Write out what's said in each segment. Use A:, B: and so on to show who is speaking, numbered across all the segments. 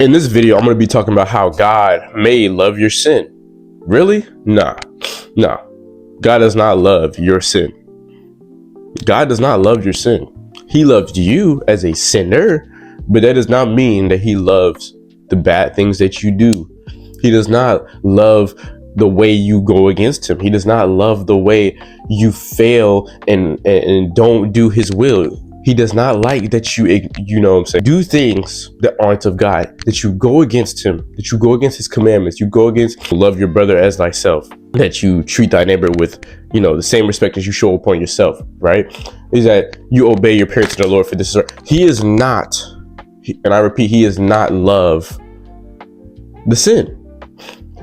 A: In this video, I'm going to be talking about how God may love your sin. Really? Nah. God does not love your sin. God does not love your sin. He loves you as a sinner, but that does not mean that he loves the bad things that you do. He does not love the way you go against him. He does not love the way you fail and don't do his will. He does not like that you know what I'm saying, do things that aren't of God, that you go against him, that you go against his commandments, you go against love your brother as thyself, that you treat thy neighbor with, the same respect as you show upon yourself, right? Is that you obey your parents in the Lord, for this is, he is not, and I repeat, he is not love the sin.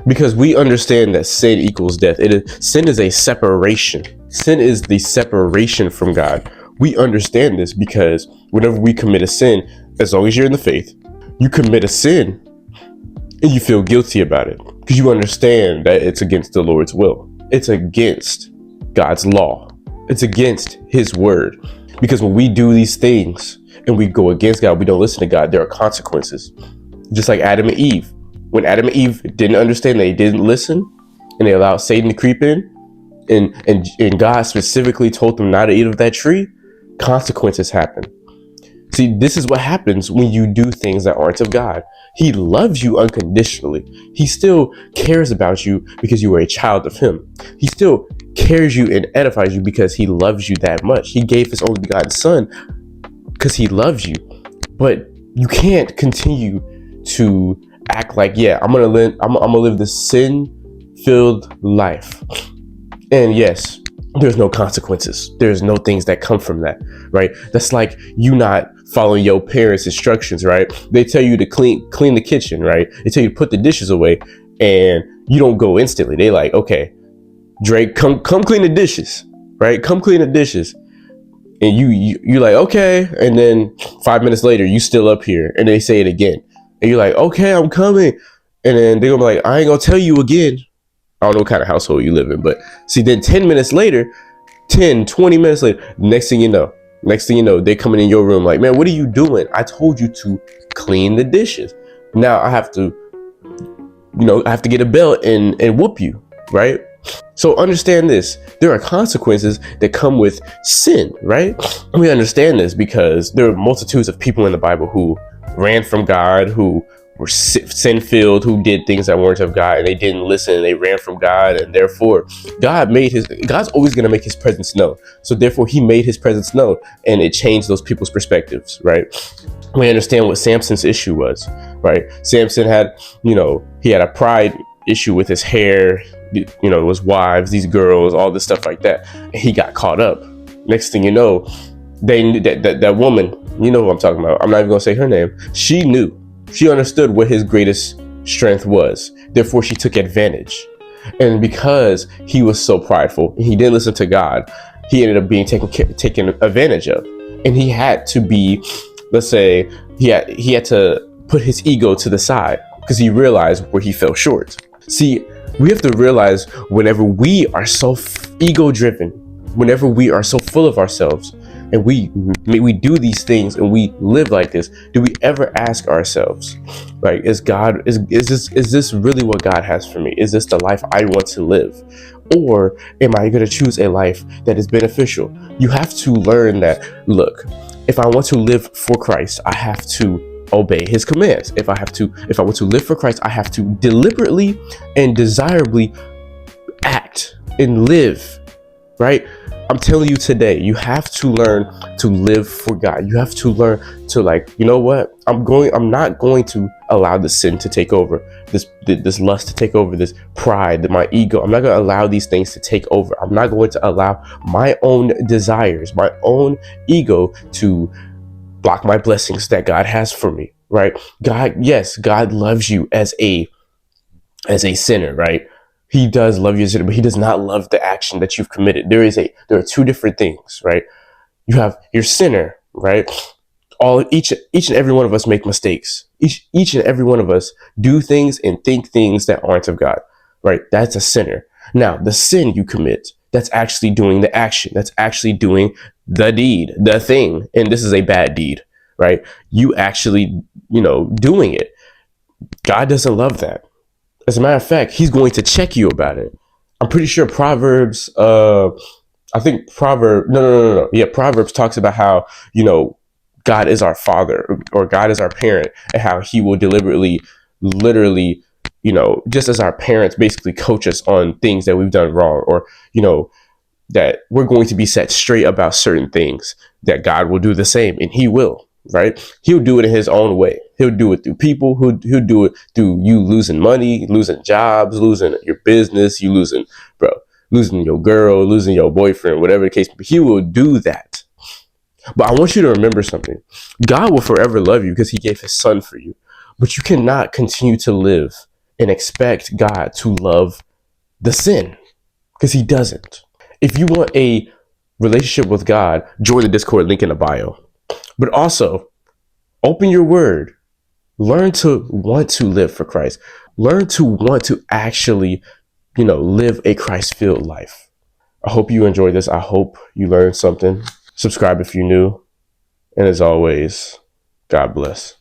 A: Because we understand that sin equals death. Sin is a separation. Sin is the separation from God. We understand this because whenever we commit a sin, as long as you're in the faith, you commit a sin and you feel guilty about it because you understand that it's against the Lord's will. It's against God's law. It's against his word. Because when we do these things and we go against God, we don't listen to God, there are consequences. Just like Adam and Eve. When Adam and Eve didn't understand, they didn't listen, and they allowed Satan to creep in, and God specifically told them not to eat of that tree, consequences happen. See, this is what happens when you do things that aren't of God. He loves you unconditionally. He still cares about you because you are a child of him. He still cares you and edifies you because he loves you that much. He gave his only begotten son because he loves you. But you can't continue to act like, I'm gonna live this sin-filled life. And yes, there's no consequences. There's no things that come from that, right? That's like you not following your parents' instructions, right? They tell you to clean the kitchen, right? They tell you to put the dishes away, and you don't go instantly. They like, okay, Drake, come clean the dishes, right? Come clean the dishes. And you're like, okay. And then 5 minutes later, you still up here, and they say it again. And you're like, okay, I'm coming. And then they're gonna be like, I ain't gonna tell you again. I don't know what kind of household you live in, but see, then 20 minutes later, next thing you know, they're coming in your room like, man, what are you doing? I told you to clean the dishes. Now I have to get a belt and whoop you, right? So understand this. There are consequences that come with sin, right? We understand this because there are multitudes of people in the Bible who ran from God, who were sin-filled, who did things that weren't of God, and they didn't listen, and they ran from God, and therefore God's always going to make his presence known. So therefore he made his presence known, and it changed those people's perspectives, right? We understand what Samson's issue was, right? Samson had, he had a pride issue with his hair, his wives, these girls, all this stuff like that. And he got caught up. Next thing you know, they knew that woman, you know who I'm talking about. I'm not even gonna say her name. She knew. She understood what his greatest strength was. Therefore, she took advantage. And because he was so prideful, he didn't listen to God, he ended up being taken advantage of. And he had to be, let's say, he had to put his ego to the side because he realized where he fell short. See, we have to realize whenever we are so ego-driven, whenever we are so full of ourselves, and we do these things and we live like this, do we ever ask ourselves, like, is this really what God has for me? Is this the life I want to live? Or am I going to choose a life that is beneficial? You have to learn that, look, if I want to live for Christ, I have to obey his commands. If I want to live for Christ, I have to deliberately and desirably act and live, right? I'm telling you today, you have to learn to live for God. You have to learn to, like, you know what? I'm not going to allow the sin to take over, this lust to take over, this pride, my ego. I'm not going to allow these things to take over. I'm not going to allow my own desires, my own ego to block my blessings that God has for me, right? God loves you as a sinner, right? He does love you as a sinner, but he does not love the action that you've committed. There are two different things, right? You have your sinner, right? Each and every one of us make mistakes. Each and every one of us do things and think things that aren't of God, right? That's a sinner. Now, the sin you commit, that's actually doing the action. That's actually doing the deed, the thing. And this is a bad deed, right? You actually, doing it. God doesn't love that. As a matter of fact, he's going to check you about it. I'm pretty sure Proverbs, I think no. Yeah, Proverbs talks about how, God is our father, or God is our parent, and how he will deliberately, literally, just as our parents basically coach us on things that we've done wrong, or, that we're going to be set straight about certain things, that God will do the same, and he will, right? He'll do it in his own way. He'll do it through people. He'll do it through you losing money, losing jobs, losing your business, you losing your girl, losing your boyfriend, whatever the case. He will do that. But I want you to remember something. God will forever love you because he gave his son for you. But you cannot continue to live and expect God to love the sin, because he doesn't. If you want a relationship with God, join the Discord link in the bio. But also, open your word. Learn to want to live for Christ. Learn to want to actually, live a Christ-filled life. I hope you enjoyed this. I hope you learned something. Subscribe if you're new. And as always, God bless.